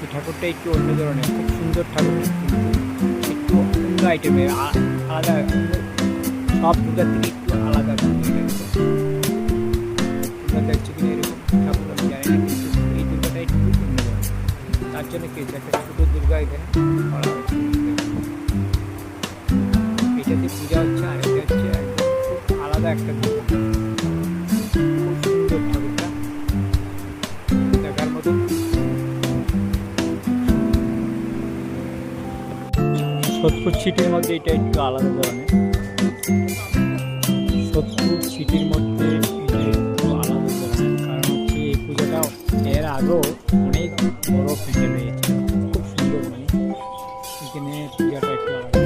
এই ঠাকুরটা একটু অন্য ধরনের, খুব সুন্দর ঠাকুর, একটু অন্য আইটেমের, আলাদা, সব দুর্গার থেকে একটু আলাদা। দুর্গা দেখছে কিনা এরকম ঠাকুর আমি জানি না, কিন্তু এই দুর্গাটা একটু অন্য ধরনের। তার জন্য কি একটা ছোটো দুর্গা এখানে করা হয়েছে। এটাতে পূজা হচ্ছে, আর এটা হচ্ছে একদম খুব আলাদা একটা দুর্গা। খুব সুন্দর ঠাকুরটা, দেখার মতন। সোদপুর সিটির মধ্যে এটা একটু আলাদা ধরনের। সোদপুর সিটির মধ্যে এটা একটু আলাদা ধরনের, কারণ হচ্ছে এই পুজোটা এর আগেও অনেক বড় প্যান্ডেল হয়েছে, খুব সুন্দর। মানে এখানে পূজাটা একটু আলাদা।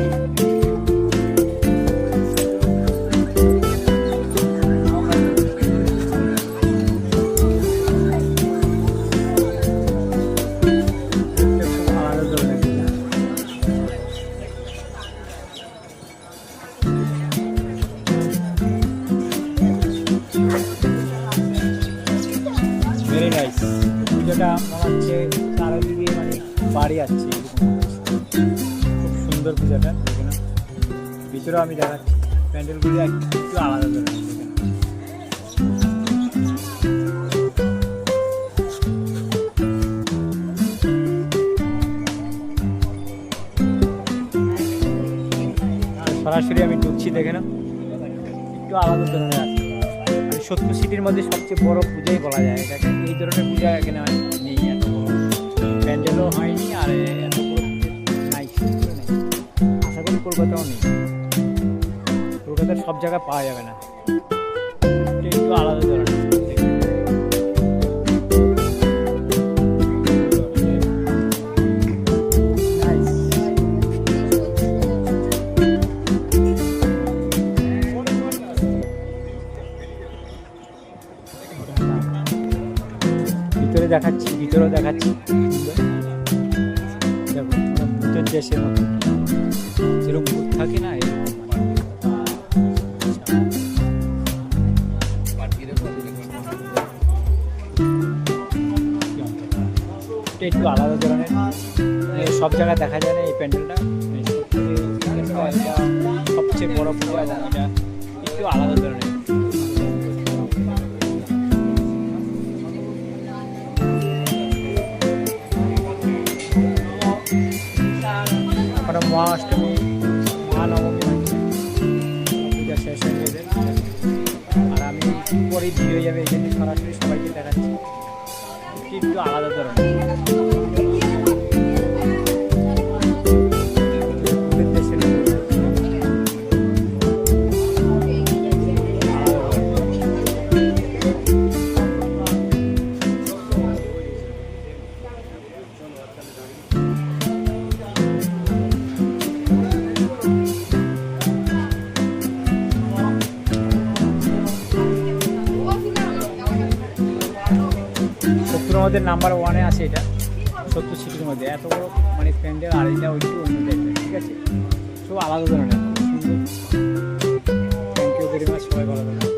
Very nice. পুজোটা মনে হচ্ছে চারিদিকে মানে বাড়ি আসছে, খুব সুন্দর পূজাটা। দেখে না, ভিতরেও আমি দেখাচ্ছি, প্যান্ডেলগুলি একটু আলাদা ধরনের। সরাসরি আমি ঢুকছি, দেখে না, একটু আলাদা ধরনের আছে। মানে সোদপুর সিটির মধ্যে সবচেয়ে বড় পূজাই বলা যায় এটাকে। এই ধরনের পূজা এখানে নেই, এত বড় প্যান্ডেলও হয়নি, আর এত বড় নাই, নেই। আশা করি কলকাতাও নেই, কলকাতার সব জায়গায় পাওয়া যাবে না। এটা একটু আলাদা ধরনের। ভিতরে দেখাচ্ছি, ভিতরেও দেখাচ্ছি, দেখো ভূতের দেশের মতো, যেরকম ভূত থাকে না, এরকম। এটা একটু আলাদা ধরনের, সব জায়গায় দেখা যায় না এই প্যান্ডেলটা। এটা সবচেয়ে বড় পূজা, এবং এটা একটু আলাদা ধরনের। এখন মহাষ্টমী, মহানবমী হচ্ছে, পূজা শেষ হয়ে গেছে, আর আমি পরেই ভিড় হয়ে যাবে, এই জন্য সরাসরি সবাইকে দেখাচ্ছি। একটু আলাদা ধরনের। সোদপুরের মধ্যে নাম্বার 1-এ আছে এটা, সোদপুর সিটির মধ্যে এত বড় মানে প্যান্ডেল, আর এটা একটু অন্য টাইপের, ঠিক আছে, সব আলাদা ধরনের। থ্যাংক ইউ ভেরি মাচ, সবাই ভালো থাকবেন।